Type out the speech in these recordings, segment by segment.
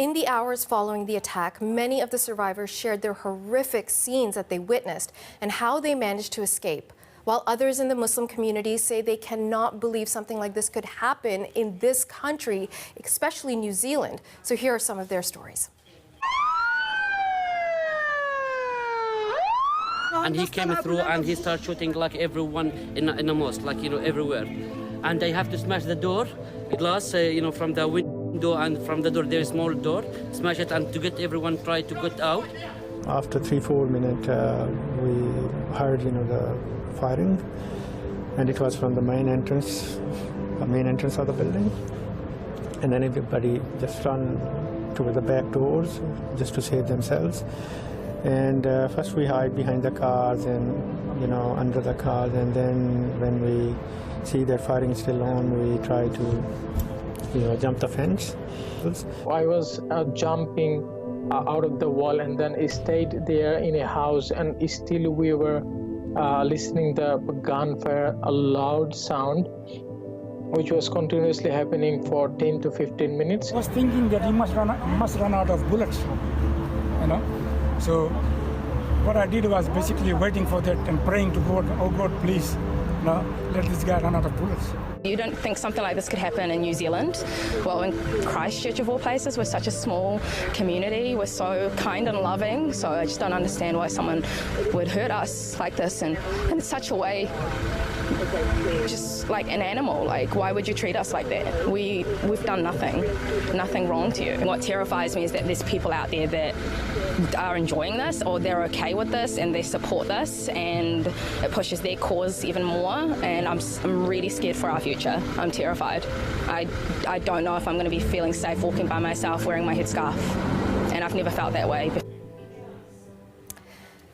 In the hours following the attack, many of the survivors shared their horrific scenes that they witnessed and how they managed to escape, while others in the Muslim community say they cannot believe something like this could happen in this country, especially New Zealand. So here are some of their stories. And he came through and he started shooting like everyone in the mosque, like, everywhere. And I have to smash the door, glass, from the window, and from the door, there is a small door, smash it, and to get everyone try to get out. After 3-4 minutes, we heard, the firing, and it was from the main entrance of the building. And then everybody just ran to the back doors just to save themselves. And first we hide behind the cars and, under the cars, and then when we see that firing is still on, we try to, jump the fence. I was jumping out of the wall and then stayed there in a house, and still we were listening the gunfire, a loud sound, which was continuously happening for 10 to 15 minutes. I was thinking that he must run out of bullets, So what I did was basically waiting for that and praying to God, oh God, please, let this guy run out of bullets. You don't think something like this could happen in New Zealand? Well, in Christchurch of all places, we're such a small community, we're so kind and loving, so I just don't understand why someone would hurt us like this and in such a way, just like an animal. Like, why would you treat us like that? We've done nothing wrong to you. And what terrifies me is that there's people out there that are enjoying this, or they're okay with this and they support this, and it pushes their cause even more, and I'm really scared for our future. I'm terrified. I don't know if I'm going to be feeling safe walking by myself wearing my headscarf, and I've never felt that way.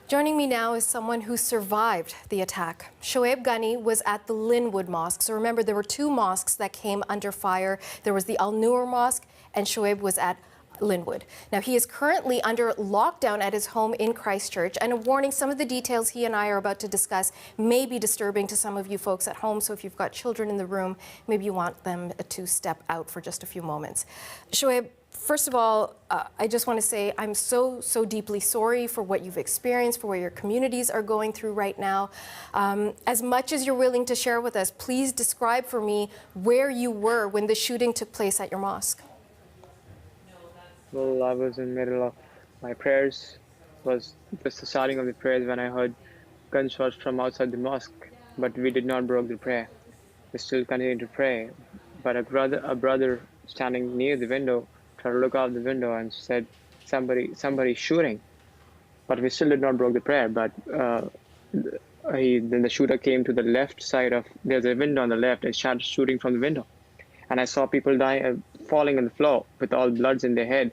Joining me now is someone who survived the attack. Shoaib Ghani was at the Linwood Mosque. So remember, there were two mosques that came under fire. There was the Al Noor Mosque, and Shoaib was at Linwood. Now, he is currently under lockdown at his home in Christchurch, and a warning, some of the details he and I are about to discuss may be disturbing to some of you folks at home, so if you've got children in the room, maybe you want them to step out for just a few moments. Shoaib, first of all, I just want to say I'm so deeply sorry for what you've experienced, for what your communities are going through right now. As much as you're willing to share with us, please describe for me where you were when the shooting took place at your mosque. Well, I was in the middle of my prayers. Was just the starting of the prayers when I heard gunshots from outside the mosque, but we did not break the prayer. We still continued to pray. But a brother standing near the window tried to look out the window and said, somebody shooting. But we still did not break the prayer. But then the shooter came to the left side of, there's a window on the left, and started shooting from the window. And I saw people falling on the floor with all bloods in their head.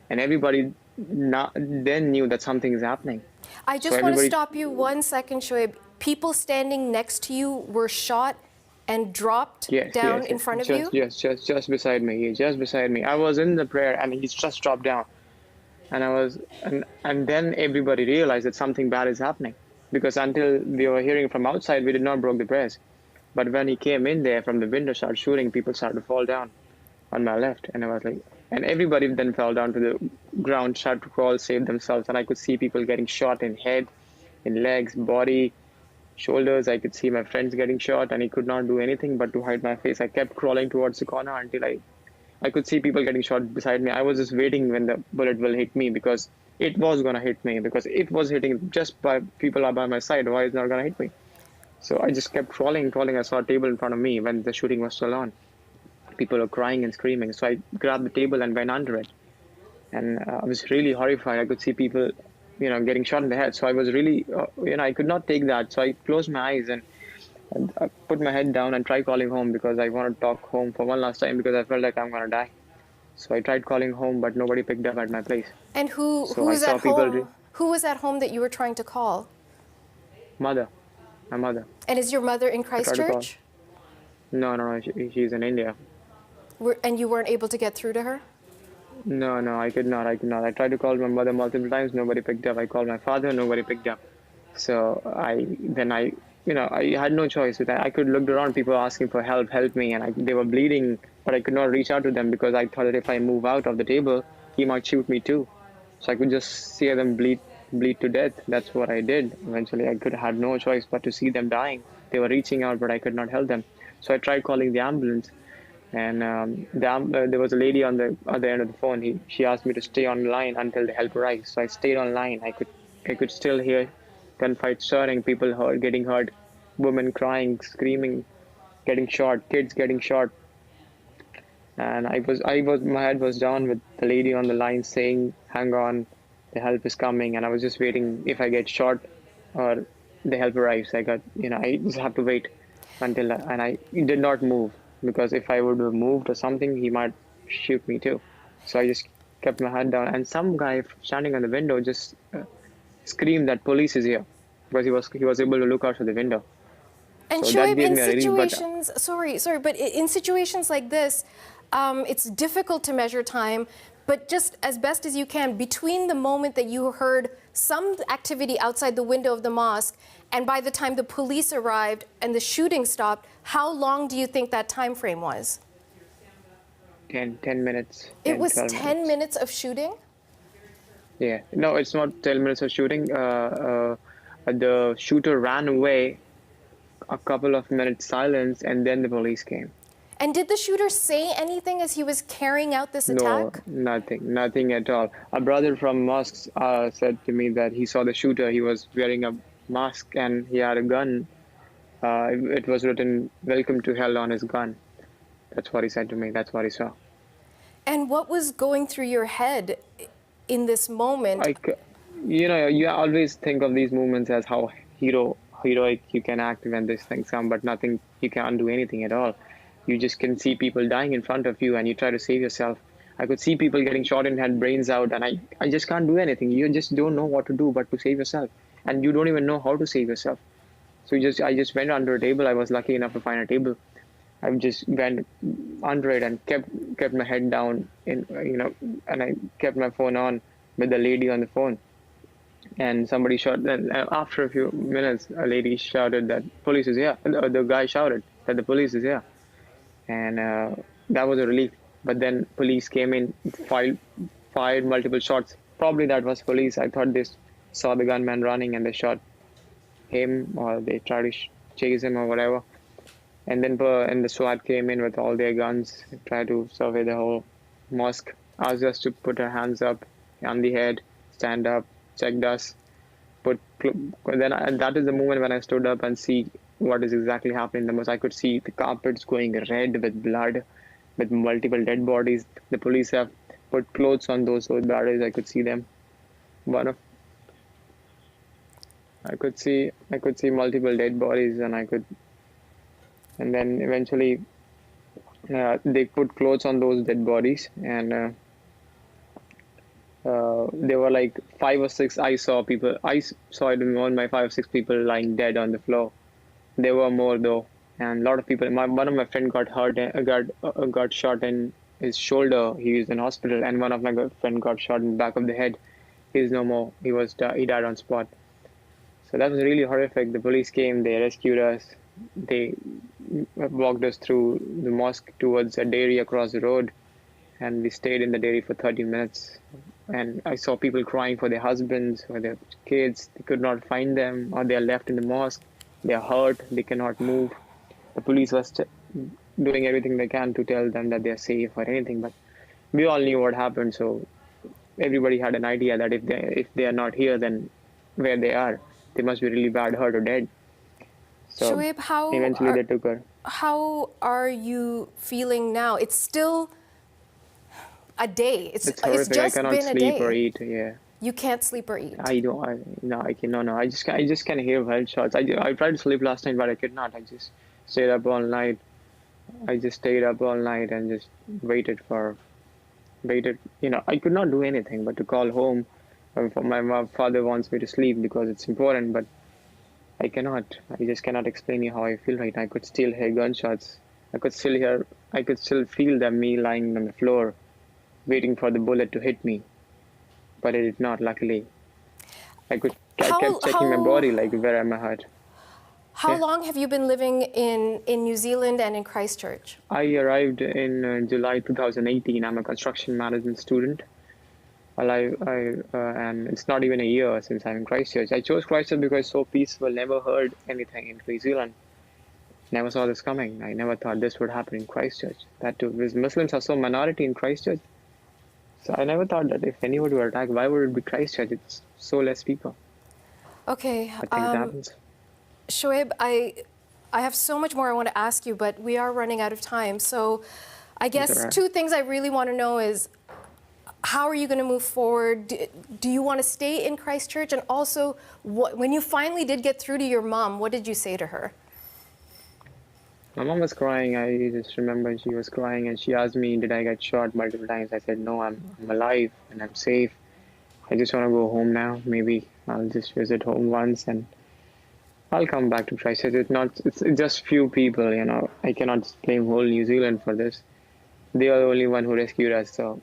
And everybody then knew that something is happening. I just want to stop you 1 second, Shoaib. People standing next to you were shot and dropped down in front of you? Yes, just beside me. Just beside me. I was in the prayer and he just dropped down. And then everybody realized that something bad is happening. Because until we were hearing from outside, we did not break the prayers. But when he came in there from the window, started shooting, people started to fall down on my left. And I was like, and everybody then fell down to the ground, started to crawl, save themselves. And I could see people getting shot in head, in legs, body, shoulders. I could see my friends getting shot, and he could not do anything but to hide my face. I kept crawling towards the corner until I could see people getting shot beside me. I was just waiting when the bullet will hit me, because it was going to hit me, because it was hitting just by people are by my side. Why is it not going to hit me? So I just kept crawling. I saw a table in front of me when the shooting was still on. People were crying and screaming. So I grabbed the table and went under it. And I was really horrified. I could see people, getting shot in the head. So I was really, I could not take that. So I closed my eyes and I put my head down and tried calling home, because I wanted to talk home for one last time, because I felt like I'm going to die. So I tried calling home, but nobody picked up at my place. And who was at home? Who was at home that you were trying to call? My mother. And is your mother in Christchurch? No, she's in India. And you weren't able to get through to her? No, I could not. I tried to call my mother multiple times, nobody picked up. I called my father, nobody picked up. So I had no choice. I could look around, people asking for help me, and they were bleeding, but I could not reach out to them, because I thought that if I move out of the table, he might shoot me too. So I could just see them bleed to death. That's what I did. Eventually, I could had no choice but to see them dying. They were reaching out, but I could not help them. So I tried calling the ambulance, and there was a lady on the other end of the phone. She asked me to stay online until the help arrived. So I stayed online. I could still hear gunfights stirring, people hurt, getting hurt, women crying, screaming, getting shot, kids getting shot. And my head was down with the lady on the line saying, "Hang on, the help is coming." And I was just waiting if I get shot or the help arrives. I just have to wait until, and I did not move, because if I would have moved or something, he might shoot me too. So I just kept my head down, and some guy standing on the window just screamed that police is here, because he was able to look out of the window. And So that Shoaib, gave in me a relief, but- situations, but in situations like this, it's difficult to measure time, but just as best as you can, between the moment that you heard some activity outside the window of the mosque and by the time the police arrived and the shooting stopped, how long do you think that time frame was? 10 minutes. It 10, was 12 10 minutes of shooting? Yeah, no, it's not 10 minutes of shooting. The shooter ran away, a couple of minutes silence, and then the police came. And did the shooter say anything as he was carrying out this attack? No, nothing at all. A brother from mosques said to me that he saw the shooter. He was wearing a mask and he had a gun. It was written "Welcome to Hell" on his gun. That's what he said to me. That's what he saw. And what was going through your head in this moment? You always think of these moments as how heroic you can act when these things come, but you can't do anything at all. You just can see people dying in front of you and you try to save yourself. I could see people getting shot in head, brains out, and I just can't do anything. You just don't know what to do but to save yourself. And you don't even know how to save yourself. So I just went under a table. I was lucky enough to find a table. I just went under it and kept my head down, and I kept my phone on with the lady on the phone. And somebody shot. And after a few minutes, a lady shouted that police is here. The guy shouted that the police is here, and that was a relief. But then police came in, fired multiple shots. Probably that was police. I thought they saw the gunman running and they shot him, or they tried to chase him or whatever. And then the SWAT came in with all their guns, tried to survey the whole mosque, asked us to put our hands up on the head, stand up, checked us. And that is the moment when I stood up and see what is exactly happening in the mosque. I could see the carpets going red with blood, with multiple dead bodies. The police have put clothes on those bodies. I could see them. I could see multiple dead bodies, and then eventually they put clothes on those dead bodies, and there were like 5 or 6. I saw it in my 5 or 6 people lying dead on the floor. There were more though, and a lot of people. One of my friends got hurt, got shot in his shoulder. He was in hospital, and one of my friends got shot in the back of the head. He's no more. He died on spot. So that was really horrific. The police came, they rescued us. They walked us through the mosque towards a dairy across the road, and we stayed in the dairy for 30 minutes. And I saw people crying for their husbands or their kids. They could not find them, or they are left in the mosque. They are hurt. They cannot move. The police was doing everything they can to tell them that they are safe or anything. But we all knew what happened, so everybody had an idea that if they are not here, then where they are, they must be really bad, hurt, or dead. So Shoaib, eventually they took her. How are you feeling now? It's still a day. It's horrific. just I cannot been a sleep day. or eat. Yeah. You can't sleep or eat. I just can hear headshots. I tried to sleep last night, but I could not. I just stayed up all night. and just waited. I could not do anything but to call home. My father wants me to sleep because it's important, but I cannot. I just cannot explain you how I feel right now. I could still hear gunshots. I could still feel me lying on the floor, waiting for the bullet to hit me. But it did not, luckily. I kept checking my body, like, where am I hurt? How long have you been living in New Zealand and in Christchurch? I arrived in July 2018. I'm a construction management student. And it's not even a year since I'm in Christchurch. I chose Christchurch because it's so peaceful. Never heard anything in New Zealand. Never saw this coming. I never thought this would happen in Christchurch. That too, because Muslims are so minority in Christchurch. So I never thought that if anyone were attacked, why would it be Christchurch? It's so less people. Okay. I think it happens. Shoaib, I have so much more I want to ask you, but we are running out of time. So I guess all right. two things I really want to know is, how are you going to move forward? Do you want to stay in Christchurch? And also, when you finally did get through to your mom, what did you say to her? My mom was crying. I just remember she was crying and she asked me, did I get shot multiple times? I said, no, I'm alive and I'm safe. I just want to go home now. Maybe I'll just visit home once and I'll come back to Christchurch. It's just few people, you know. I cannot just blame whole New Zealand for this. They are the only one who rescued us. So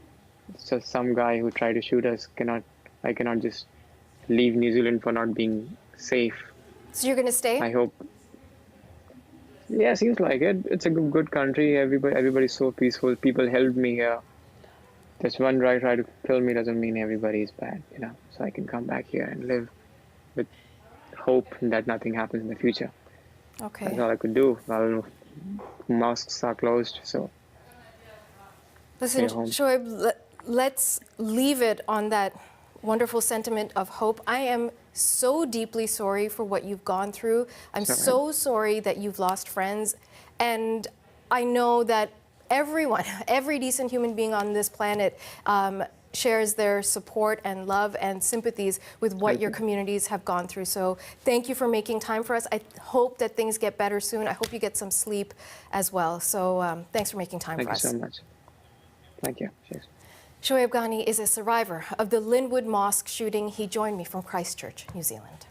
it's just some guy who tried to shoot us. I cannot just leave New Zealand for not being safe. So you're going to stay? I hope. Yeah, seems like it. It's a good country. Everybody's so peaceful. People helped me here. Just one guy tried to kill me doesn't mean everybody is bad, you know. So I can come back here and live with hope that nothing happens in the future. Okay. That's all I could do. Well, mosques are closed, so. Listen, Stay home. Shoaib, let's leave it on that wonderful sentiment of hope. I am so deeply sorry for what you've gone through. I'm so sorry that you've lost friends. And I know that everyone, every decent human being on this planet shares their support and love and sympathies with what your communities have gone through. So thank you for making time for us. I hope that things get better soon. I hope you get some sleep as well. So thanks for making time for us. Thank you so much. Thank you. Cheers. Shoaib Ghani is a survivor of the Linwood Mosque shooting. He joined me from Christchurch, New Zealand.